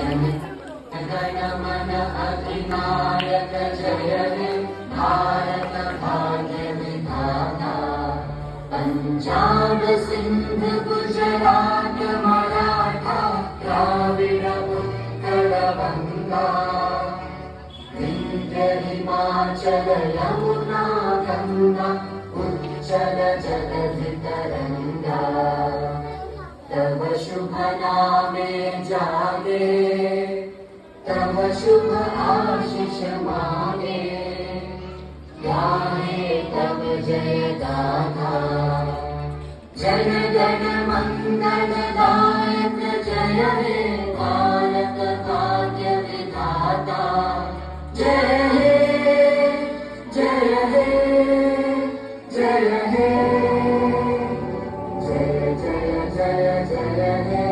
गणमन अधिनायक जय हे भारत भाग्य विधाता। पंजाब सिंध गुजरात मराठा द्राविड उत्कल गंगा। विंध्य हिमाचल यमुना गंगा उच्चल जलधि तरंगा। तव शुभ नामे जागे तव शुभ आशीष मांगे। गाहे तब जय गाथा जन गण मंगल दायक जय हे भारत भाग्य विधाता। जय हे जय हे जय हे जय जय जय जय हे।